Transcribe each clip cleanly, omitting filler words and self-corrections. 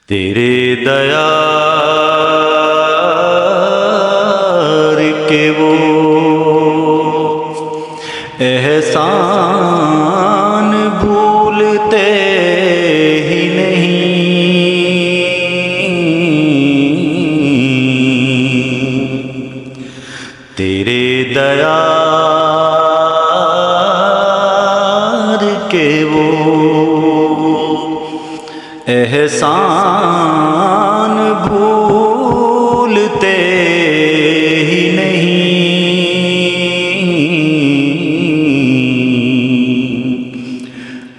तेरे दयार के वो एहसान भूलते ही नहीं। तेरे दयार के वो एहसान भूलते ही नहीं।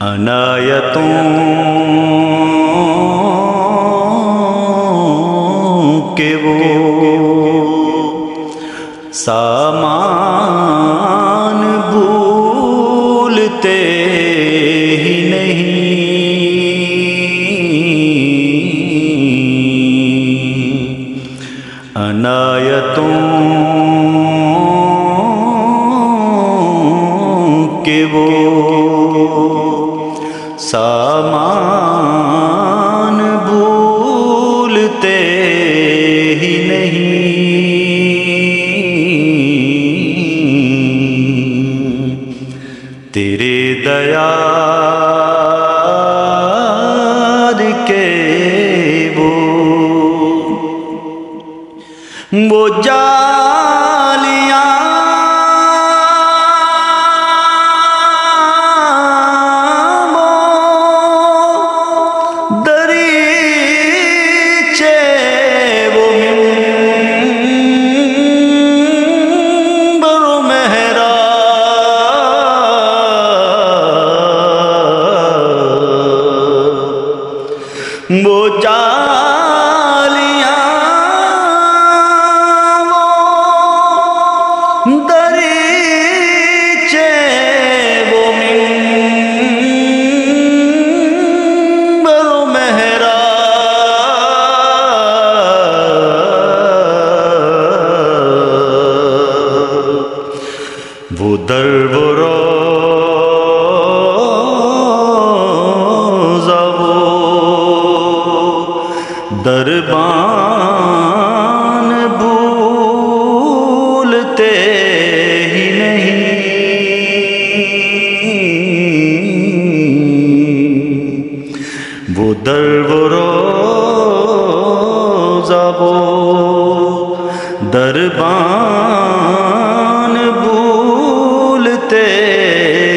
अनायतों के वो सामान भूलते ही नहीं। अनायतों के वो सामान भूलते ही नहीं। तेरे दयार के वो जालियां वो दरीचे वो मिंबर मेहराब वो दरीचे वो मिंबर मेहराब वो दर वो रोज़ा वो दरबान भूलते ही नहीं। वो दर वो रोज़ा वो दरबान भूलते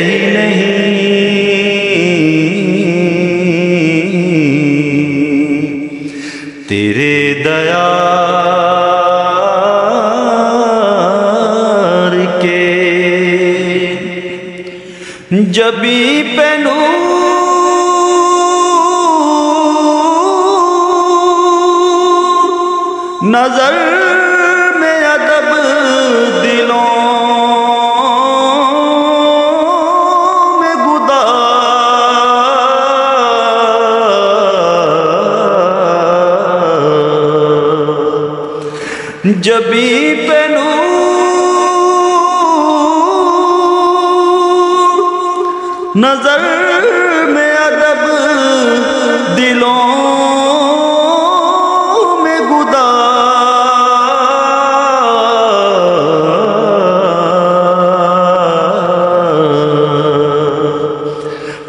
ही नहीं। तेरे दयार के जबी पे नूर नजर में अदब दिलों में गुदार जबी पे नूर नजर में अदब दिलों में गुदार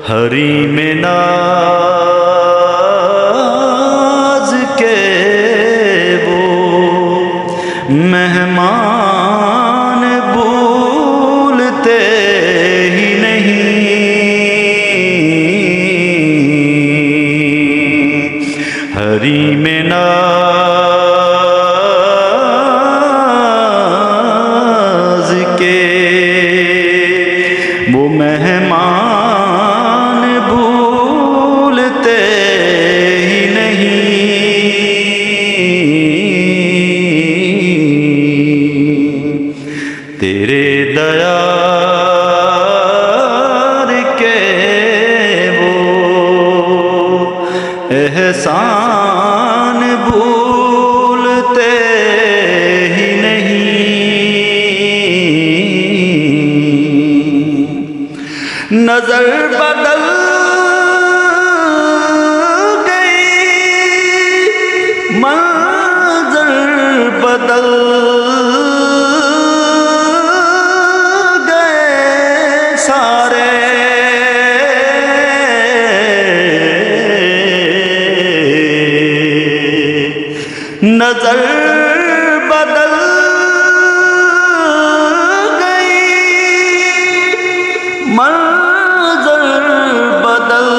हरी में नाज के वो मेहमान भूलते ही नहीं। हरी में नाज के वो मेहमान भूलते ही नहीं। तेरे दयार के वो एहसान भूलते ही नहीं। नजर बदल गई नजर बदल गई, मंजर बदल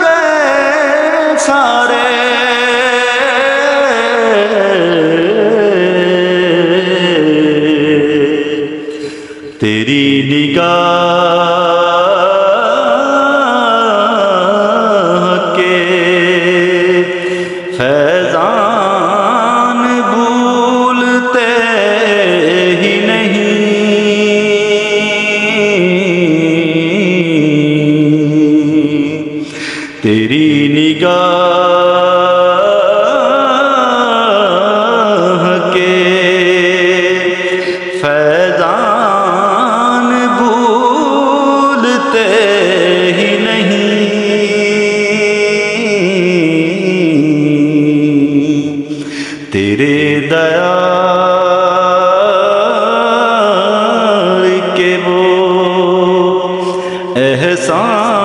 गए सारे, तेरी निगाह के फैज़ान भूलते ही नहीं, तेरी निगाह के फैज़ान भूलते ही नहीं, तेरे दयाल के वो एहसान